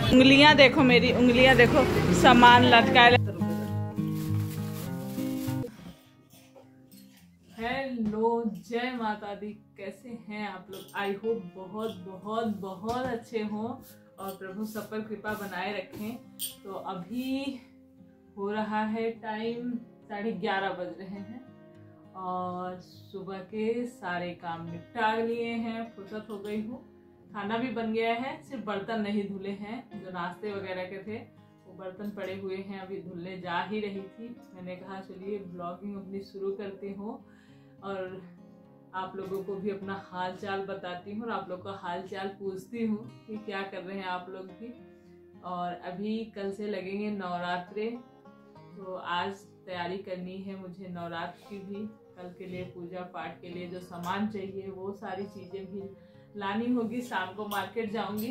उंगलियां देखो, मेरी उंगलियां देखो, सामान लटकाए। हेलो, जय माता दी। कैसे हैं आप लोग? आई होप बहुत बहुत बहुत अच्छे हों और प्रभु सब पर कृपा बनाए रखें। तो अभी हो रहा है टाइम 11:30 बज रहे हैं और सुबह के सारे काम निपटा लिए हैं, फुर्सत हो गई हूँ। खाना भी बन गया है, सिर्फ बर्तन नहीं धुले हैं। जो नाश्ते वगैरह के थे वो बर्तन पड़े हुए हैं, अभी धुलने जा ही रही थी। मैंने कहा चलिए ब्लॉगिंग अपनी शुरू करती हूँ और आप लोगों को भी अपना हाल चाल बताती हूँ और आप लोग का हाल चाल पूछती हूँ कि क्या कर रहे हैं आप लोग भी। और अभी कल से लगेंगे नवरात्रे, तो आज तैयारी करनी है मुझे नवरात्र की भी। कल के लिए पूजा पाठ के लिए जो सामान चाहिए वो सारी चीज़ें भी लानी होगी। शाम को मार्केट जाऊंगी।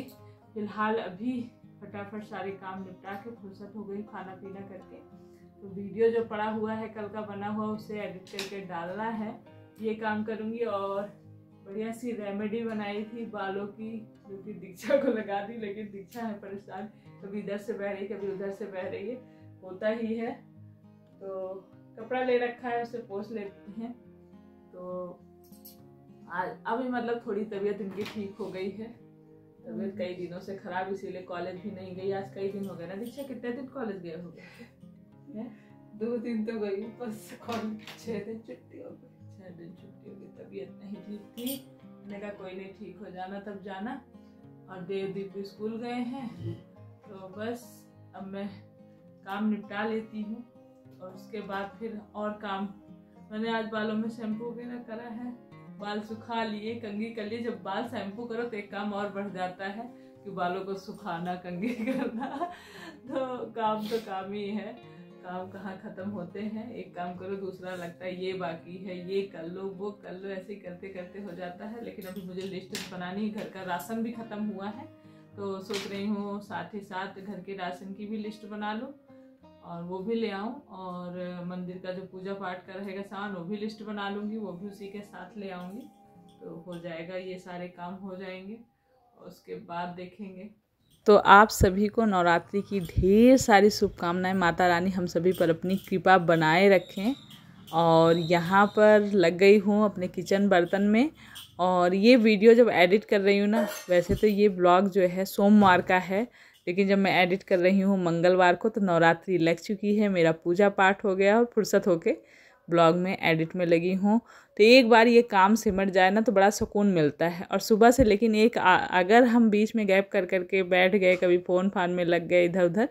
फिलहाल अभी फटाफट सारे काम निपटा के फुर्सत हो गई खाना पीना करके। तो वीडियो जो पड़ा हुआ है कल का बना हुआ उसे एडिट करके डालना है, ये काम करूंगी। और बढ़िया सी रेमेडी बनाई थी बालों की, जो कि दीक्षा को लगा दी, लेकिन दीक्षा है परेशान, कभी इधर से बह रही कभी उधर से बह रही है, होता ही है। तो कपड़ा ले रखा है, उसे पोंछ लेते हैं। तो आज अभी मतलब थोड़ी तबीयत इनकी ठीक हो गई है। तबीयत कई दिनों से खराब, इसीलिए कॉलेज भी नहीं गई। आज कई दिन हो गए ना दीक्षा, कितने दिन कॉलेज गए हो गए? 2 दिन तो गई, बस 6 दिन छुट्टी हो गई। 6 दिन छुट्टी हो गई, तबीयत नहीं ठीक थी। मैंने कहा कोई नहीं, ठीक हो जाना तब जाना। और देवदीप भी स्कूल गए हैं, तो बस अब मैं काम निपटा लेती हूँ और उसके बाद फिर और काम। मैंने आज बालों में शैम्पू वगैरह करा है, बाल सुखा लिए, कंघी कर लिए। जब बाल शैम्पू करो तो एक काम और बढ़ जाता है कि बालों को सुखाना, कंघी करना। तो काम ही है, काम कहाँ खत्म होते हैं। एक काम करो दूसरा लगता है ये बाकी है, ये कर लो वो कर लो, ऐसे ही करते करते हो जाता है। लेकिन अभी मुझे लिस्ट बनानी है, घर का राशन भी खत्म हुआ है, तो सोच रही हूँ साथ ही साथ घर के राशन की भी लिस्ट बना लूँ और वो भी ले आऊँ। और मंदिर का जो पूजा पाठ का रहेगा सामान वो भी लिस्ट बना लूँगी, वो भी उसी के साथ ले आऊँगी, तो हो जाएगा। ये सारे काम हो जाएंगे और उसके बाद देखेंगे। तो आप सभी को नवरात्रि की ढेर सारी शुभकामनाएं। माता रानी हम सभी पर अपनी कृपा बनाए रखें। और यहाँ पर लग गई हूँ अपने किचन बर्तन में। और ये वीडियो जब एडिट कर रही हूँ ना, वैसे तो ये ब्लॉग जो है सोमवार का है, लेकिन जब मैं एडिट कर रही हूँ मंगलवार को, तो नवरात्रि लग चुकी है, मेरा पूजा पाठ हो गया और फुर्सत होके ब्लॉग में एडिट में लगी हूँ। तो एक बार ये काम सिमट जाए ना तो बड़ा सुकून मिलता है। और सुबह से लेकिन अगर हम बीच में गैप कर करके बैठ गए, कभी फ़ोन फान में लग गए इधर उधर,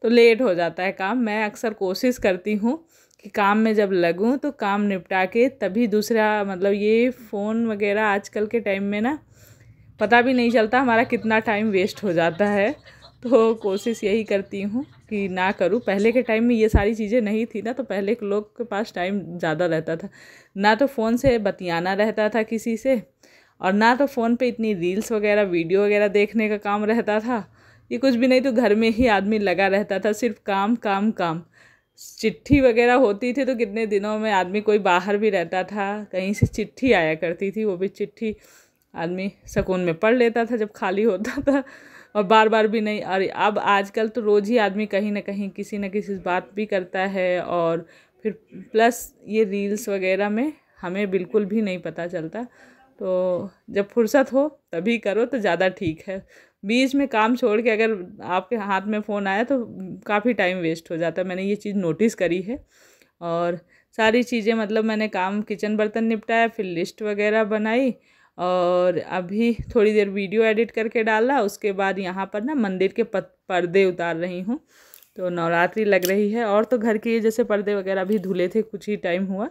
तो लेट हो जाता है काम। मैं अक्सर कोशिश करती हूँ कि काम में जब लगूँ तो काम निपटा के तभी दूसरा, मतलब ये फ़ोन वगैरह आजकल के टाइम में ना पता भी नहीं चलता हमारा कितना टाइम वेस्ट हो जाता है। तो कोशिश यही करती हूँ कि ना करूँ। पहले के टाइम में ये सारी चीज़ें नहीं थी ना, तो पहले के लोग के पास टाइम ज़्यादा रहता था, ना तो फ़ोन से बतियाना रहता था किसी से, और ना तो फ़ोन पे इतनी रील्स वगैरह वीडियो वगैरह देखने का काम रहता था। ये कुछ भी नहीं, तो घर में ही आदमी लगा रहता था, सिर्फ काम काम काम। चिट्ठी वगैरह होती थी तो कितने दिनों में आदमी, कोई बाहर भी रहता था कहीं से चिट्ठी आया करती थी, वो भी चिट्ठी आदमी सुकून में पढ़ लेता था जब खाली होता था, और बार बार भी नहीं। और अब आजकल तो रोज़ ही आदमी कहीं ना कहीं किसी न किसी बात भी करता है। और फिर प्लस ये रील्स वगैरह में हमें बिल्कुल भी नहीं पता चलता। तो जब फुर्सत हो तभी करो तो ज़्यादा ठीक है। बीच में काम छोड़ के अगर आपके हाथ में फ़ोन आया तो काफ़ी टाइम वेस्ट हो जाता है। मैंने ये चीज़ नोटिस करी है। और सारी चीज़ें, मतलब मैंने काम किचन बर्तन निपटाया, फिर लिस्ट वगैरह बनाई, और अभी थोड़ी देर वीडियो एडिट करके डाला। उसके बाद यहाँ पर ना मंदिर के पर्दे उतार रही हूँ, तो नवरात्रि लग रही है। और तो घर के जैसे पर्दे वगैरह भी धुले थे, कुछ ही टाइम हुआ,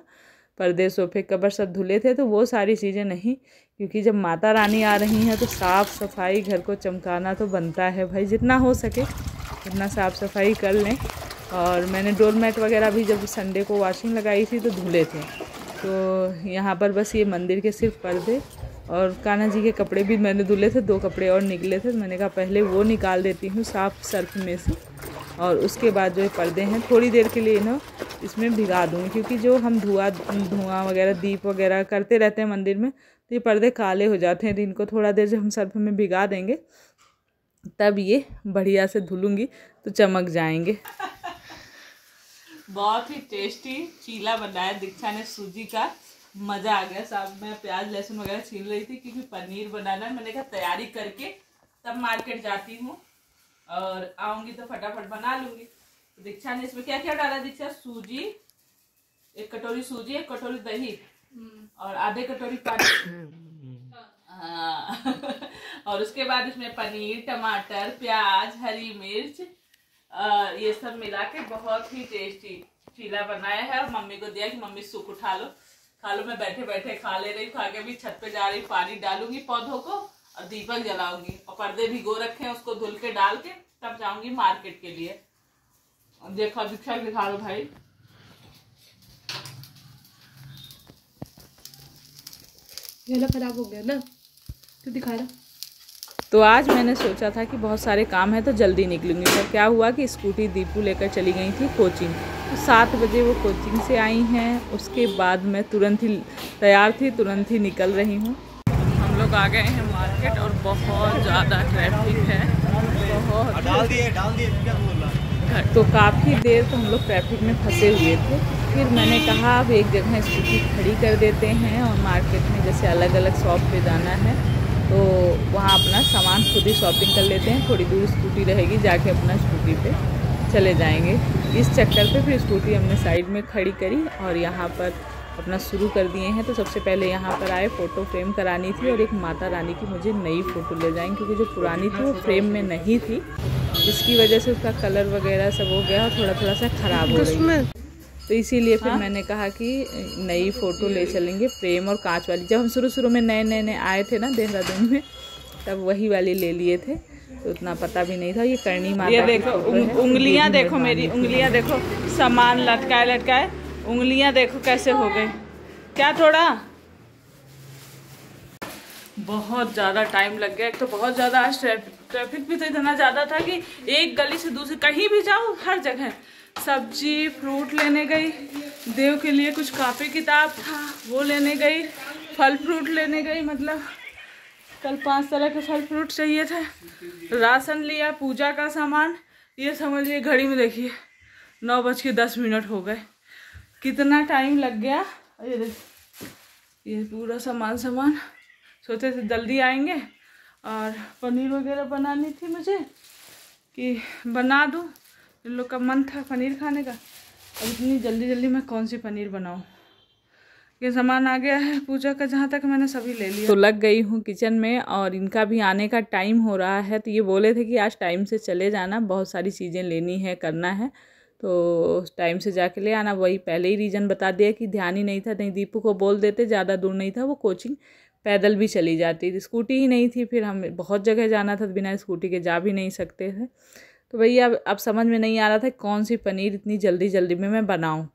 पर्दे सोफे कवर सब धुले थे, तो वो सारी चीज़ें नहीं, क्योंकि जब माता रानी आ रही हैं तो साफ़ सफाई घर को चमकाना तो बनता है भाई, जितना हो सके उतना साफ़ सफाई कर लें। और मैंने डोर मैट वगैरह भी जब संडे को वॉशिंग लगाई थी तो धुले थे। तो यहाँ पर बस ये मंदिर के सिर्फ पर्दे, और कान्हा जी के कपड़े भी मैंने धुले थे, 2 कपड़े और निकले थे, तो मैंने कहा पहले वो निकाल देती हूँ साफ़ सर्फ में से, और उसके बाद जो पर्दे हैं थोड़ी देर के लिए ना इसमें भिगा दूँगी। क्योंकि जो हम धुआं वगैरह दीप वगैरह करते रहते हैं मंदिर में, तो ये पर्दे काले हो जाते हैं। तो इनको थोड़ा देर जब हम सर्फ में भिगा देंगे तब ये बढ़िया से धुलूँगी तो चमक जाएंगे। बहुत ही टेस्टी चीला बनाया दीक्षा ने सूजी का, मज़ा आ गया। साहब मैं प्याज लहसुन वगैरह छील रही थी क्योंकि पनीर बनाना है। मैंने कहा तैयारी करके तब मार्केट जाती हूँ और आऊँगी तो फटाफट बना लूँगी। तो दीक्षा ने इसमें क्या क्या डाला दीक्षा? सूजी, 1 कटोरी सूजी, 1 कटोरी दही और आधे कटोरी पानी। हाँ और उसके बाद इसमें पनीर, टमाटर, प्याज, हरी मिर्च ये सब मिला के बहुत ही टेस्टी चीला बनाया है। और मम्मी को दिया कि मम्मी सूप उठा लो, खा लो। मैं बैठे बैठे खा ले रही, खा के भी छत पे जा रही, पानी डालूंगी पौधों को और दीपक जलाऊंगी और पर्दे भिगो रखे हैं, उसको धुल के डाल के तब जाऊंगी मार्केट के लिए। देखो दीक्षा दिखा लो भाई, ये खराब हो गया ना तो दिखा रहा। तो आज मैंने सोचा था कि बहुत सारे काम है तो जल्दी निकलूंगी, पर क्या हुआ कि स्कूटी दीपू लेकर चली गई थी कोचिंग। तो 7 बजे वो कोचिंग से आई हैं। उसके बाद मैं तुरंत ही तैयार थी, तुरंत ही निकल रही हूँ। हम लोग आ गए हैं मार्केट और बहुत ज़्यादा ट्रैफिक है, बहुत। डाल दिए क्या बोल रहा? तो काफ़ी देर तो हम लोग ट्रैफिक में फंसे हुए थे। फिर मैंने कहा अब एक जगह स्कूटी खड़ी कर देते हैं और मार्केट में जैसे अलग अलग शॉप पे जाना है तो वहाँ अपना सामान खुद ही शॉपिंग कर लेते हैं। थोड़ी दूर स्कूटी रहेगी, जाके अपना स्कूटी पे चले जाएंगे। इस चक्कर पे फिर स्कूटी हमने साइड में खड़ी करी और यहाँ पर अपना शुरू कर दिए हैं। तो सबसे पहले यहाँ पर आए, फ़ोटो फ्रेम करानी थी और एक माता रानी की मुझे नई फ़ोटो ले जाएंगे क्योंकि जो पुरानी थी वो फ्रेम में नहीं थी, जिसकी वजह से उसका कलर वगैरह सब हो गया और थोड़ा सा ख़राब हो गई। तो इसीलिए फिर मैंने कहा कि नई फ़ोटो ले चलेंगे, फ्रेम और कांच वाली। जब हम शुरू में नए आए थे ना देहरादून में, तब वही वाली ले लिए थे, तो उतना पता भी नहीं था। ये करणी माता, ये देखो उंगलियां देखो, मेरी उंगलियां देखो, सामान लटकाए उंगलियां देखो कैसे हो गए। क्या थोड़ा बहुत ज़्यादा टाइम लग गया। एक तो बहुत ज़्यादा आज ट्रैफिक भी तो इतना ज़्यादा था कि एक गली से दूसरी कहीं भी जाओ हर जगह सब्जी फ्रूट लेने गई, देव के लिए कुछ कॉपी किताब था वो लेने गई, फल फ्रूट लेने गई, मतलब कल 5 तरह के फल फ्रूट चाहिए थे, राशन लिया, पूजा का सामान। ये समझिए घड़ी में देखिए 9:10 हो गए, कितना टाइम लग गया। ये देख ये पूरा सामान सोचे थे जल्दी आएंगे और पनीर वगैरह बनानी थी मुझे कि बना दूँ, इन लोग का मन था पनीर खाने का। अब इतनी जल्दी मैं कौन सी पनीर बनाऊँ। ये सामान आ गया है पूजा का, जहाँ तक मैंने सभी ले लिया। तो लग गई हूँ किचन में और इनका भी आने का टाइम हो रहा है। तो ये बोले थे कि आज टाइम से चले जाना, बहुत सारी चीज़ें लेनी है, करना है, तो टाइम से जाके ले आना। वही पहले ही रीज़न बता दिया कि ध्यान ही नहीं था, नहीं दीपू को बोल देते, ज़्यादा दूर नहीं था, वो कोचिंग पैदल भी चली जाती थी, स्कूटी ही नहीं थी, फिर हमें बहुत जगह जाना था, बिना स्कूटी के जा भी नहीं सकते थे। तो भैया अब समझ में नहीं आ रहा था कौन सी पनीर इतनी जल्दी में मैं बनाऊं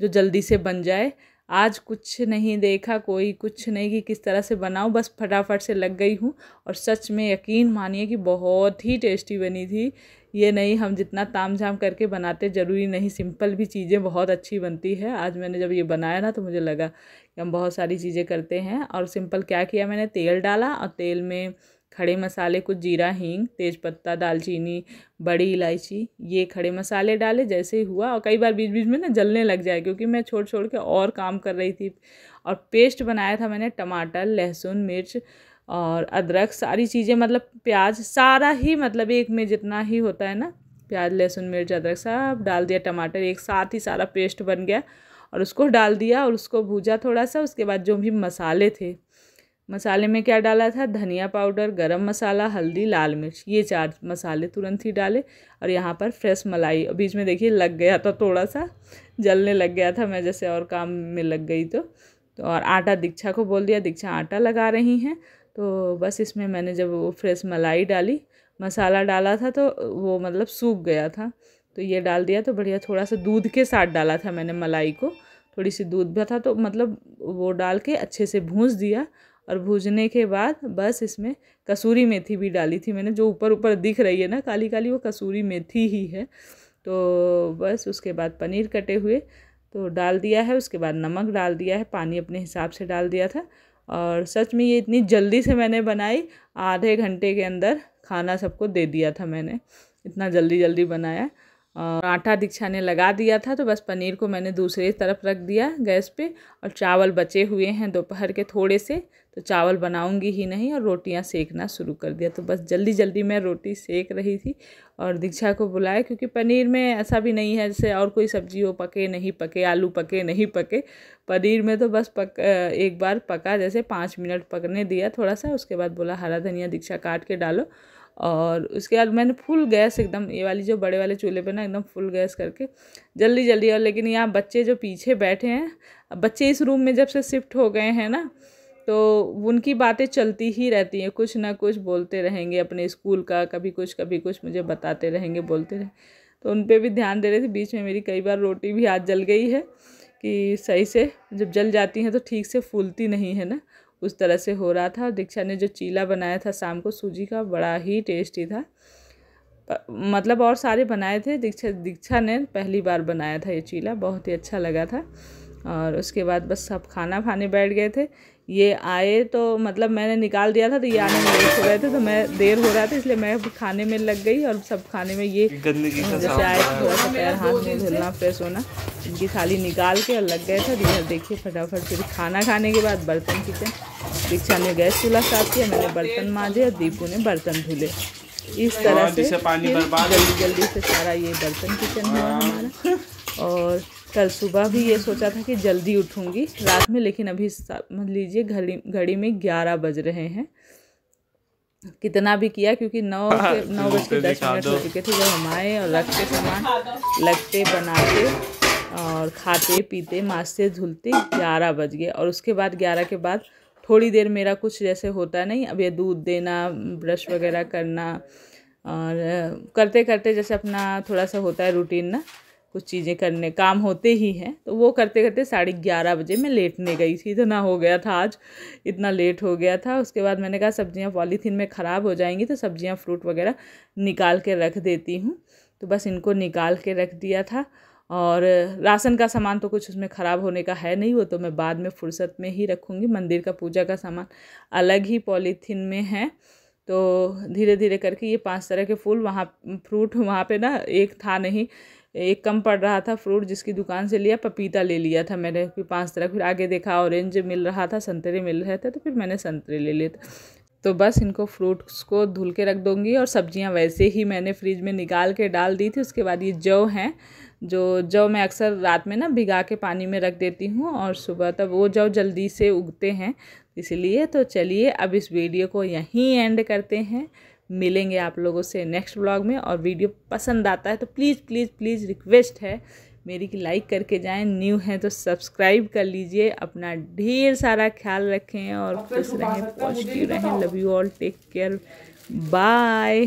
जो जल्दी से बन जाए। आज कुछ नहीं देखा, कोई कुछ नहीं कि किस तरह से बनाऊं, बस फटाफट से लग गई हूं और सच में यकीन मानिए कि बहुत ही टेस्टी बनी थी। ये नहीं हम जितना ताम झाम करके बनाते, ज़रूरी नहीं सिंपल भी चीज़ें बहुत अच्छी बनती है। आज मैंने जब ये बनाया ना तो मुझे लगा कि हम बहुत सारी चीज़ें करते हैं। और सिंपल क्या किया, मैंने तेल डाला और तेल में खड़े मसाले, कुछ जीरा, हींग, तेज़पत्ता, दालचीनी, बड़ी इलायची, ये खड़े मसाले डाले। जैसे ही हुआ, और कई बार बीच में ना जलने लग जाए क्योंकि मैं छोड़ के और काम कर रही थी। और पेस्ट बनाया था मैंने टमाटर, लहसुन, मिर्च और अदरक, सारी चीज़ें, मतलब प्याज, सारा ही, मतलब एक में जितना ही होता है ना, प्याज, लहसुन, मिर्च, अदरक सब डाल दिया, टमाटर एक साथ ही सारा पेस्ट बन गया और उसको डाल दिया और उसको भूजा थोड़ा सा। उसके बाद जो भी मसाले थे, मसाले में क्या डाला था, धनिया पाउडर, गरम मसाला, हल्दी, लाल मिर्च, ये 4 मसाले तुरंत ही डाले। और यहाँ पर फ्रेश मलाई, बीच में देखिए लग गया था, थोड़ा सा जलने लग गया था, मैं जैसे और काम में लग गई तो और आटा दीक्षा को बोल दिया, दीक्षा आटा लगा रही हैं। तो बस इसमें मैंने जब वो फ्रेश मलाई डाली, मसाला डाला था तो वो मतलब सूख गया था, तो ये डाल दिया। तो बढ़िया थोड़ा सा दूध के साथ डाला था मैंने मलाई को, थोड़ी सी दूध भी था, तो मतलब वो डाल के अच्छे से भूंज दिया। और भूजने के बाद बस इसमें कसूरी मेथी भी डाली थी मैंने, जो ऊपर दिख रही है ना काली काली, वो कसूरी मेथी ही है। तो बस उसके बाद पनीर कटे हुए तो डाल दिया है, उसके बाद नमक डाल दिया है, पानी अपने हिसाब से डाल दिया था। और सच में ये इतनी जल्दी से मैंने बनाई, आधे घंटे के अंदर खाना सबको दे दिया था मैंने, इतना जल्दी जल्दी बनाया। और आटा दीक्षा ने लगा दिया था, तो बस पनीर को मैंने दूसरी तरफ रख दिया गैस पे। और चावल बचे हुए हैं दोपहर के थोड़े से, तो चावल बनाऊंगी ही नहीं और रोटियां सेकना शुरू कर दिया। तो बस जल्दी जल्दी मैं रोटी सेक रही थी और दीक्षा को बुलाया, क्योंकि पनीर में ऐसा भी नहीं है जैसे और कोई सब्जी हो पके नहीं पके, आलू पके नहीं पके। पनीर में तो बस एक बार पका, जैसे 5 मिनट पकने दिया थोड़ा सा, उसके बाद बोला हरा धनिया दीक्षा काट के डालो। और उसके बाद मैंने फुल गैस एकदम, ये वाली जो बड़े वाले चूल्हे पे ना एकदम फुल गैस करके जल्दी जल्दी। और लेकिन यहाँ बच्चे जो पीछे बैठे हैं, बच्चे इस रूम में जब से शिफ्ट हो गए हैं ना, तो उनकी बातें चलती ही रहती हैं, कुछ ना कुछ बोलते रहेंगे अपने स्कूल का, कभी कुछ मुझे बताते रहेंगे, बोलते रहें। तो उन पर भी ध्यान दे रहे थे। बीच में मेरी कई बार रोटी भी आज जल गई है कि सही से जब जल जाती हैं तो ठीक से फूलती नहीं है ना, उस तरह से हो रहा था। और दीक्षा ने जो चीला बनाया था शाम को सूजी का, बड़ा ही टेस्टी था। मतलब और सारे बनाए थे, दीक्षा ने पहली बार बनाया था ये चीला, बहुत ही अच्छा लगा था। और उसके बाद बस सब खाना खाने बैठ गए थे। ये आए तो मतलब मैंने निकाल दिया था, तो ये आने में लेट हो रहे थे, तो मैं देर हो रहा था इसलिए मैं खाने में लग गई। और सब खाने में ये जैसे आए थोड़ा सा पैर हाथ में धुलना, फ्रेश होना, इनकी थाली निकाल के और लग गए थे। इधर देखिए फटाफट फिर खाना खाने के बाद बर्तन किचन, दीक्षा ने गैस चूल्हा साफ किया, मैंने बर्तन मांजे और दीपू ने बर्तन धुले। इस तरह से जल्दी जल्दी से सारा ये बर्तन किचन हुआ हमारा। और कल सुबह भी ये सोचा था कि जल्दी उठूँगी रात में, लेकिन अभी समझ लीजिए घड़ी में 11 बज रहे हैं। कितना भी किया, क्योंकि 9:10 हो चुके थे जब हम आए। और रखते सामान, लगते बनाते और खाते पीते मास्ते धुलते 11 बज गए। और उसके बाद 11 के बाद थोड़ी देर मेरा कुछ जैसे होता नहीं, अब ये दूध देना, ब्रश वगैरह करना, और करते करते जैसे अपना थोड़ा सा होता है रूटीन ना, कुछ चीज़ें करने काम होते ही हैं, तो वो करते करते 11:30 बजे मैं लेटने गई थी। इतना हो गया था आज, इतना लेट हो गया था। उसके बाद मैंने कहा सब्जियां पॉलीथीन में ख़राब हो जाएंगी, तो सब्जियां फ्रूट वगैरह निकाल के रख देती हूँ। तो बस इनको निकाल के रख दिया था। और राशन का सामान तो कुछ उसमें ख़राब होने का है नहीं, वो तो मैं बाद में फुर्सत में ही रखूँगी। मंदिर का पूजा का सामान अलग ही पॉलीथीन में है। तो धीरे धीरे करके ये 5 तरह के फूल, वहाँ फ्रूट वहाँ पे ना एक था नहीं, एक कम पड़ रहा था फ्रूट, जिसकी दुकान से लिया पपीता ले लिया था मैंने, फिर 5 तरह। फिर आगे देखा ऑरेंज मिल रहा था, संतरे मिल रहे थे, तो फिर मैंने संतरे ले लिए थे। तो बस इनको फ्रूट्स को धुल के रख दूँगी। और सब्जियां वैसे ही मैंने फ्रिज में निकाल के डाल दी थी। उसके बाद ये जौ हैं, जो जौ मैं अक्सर रात में ना भिगा के पानी में रख देती हूँ, और सुबह तब वो जौ जल्दी से उगते हैं इसलिए। तो चलिए अब इस वीडियो को यहीं एंड करते हैं, मिलेंगे आप लोगों से नेक्स्ट व्लॉग में। और वीडियो पसंद आता है तो प्लीज़ प्लीज़ प्लीज़ रिक्वेस्ट है मेरी कि लाइक करके जाएं, न्यू हैं तो सब्सक्राइब कर लीजिए। अपना ढेर सारा ख्याल रखें और खुश रहें, पॉजिटिव रहें। Love you all, take care, bye.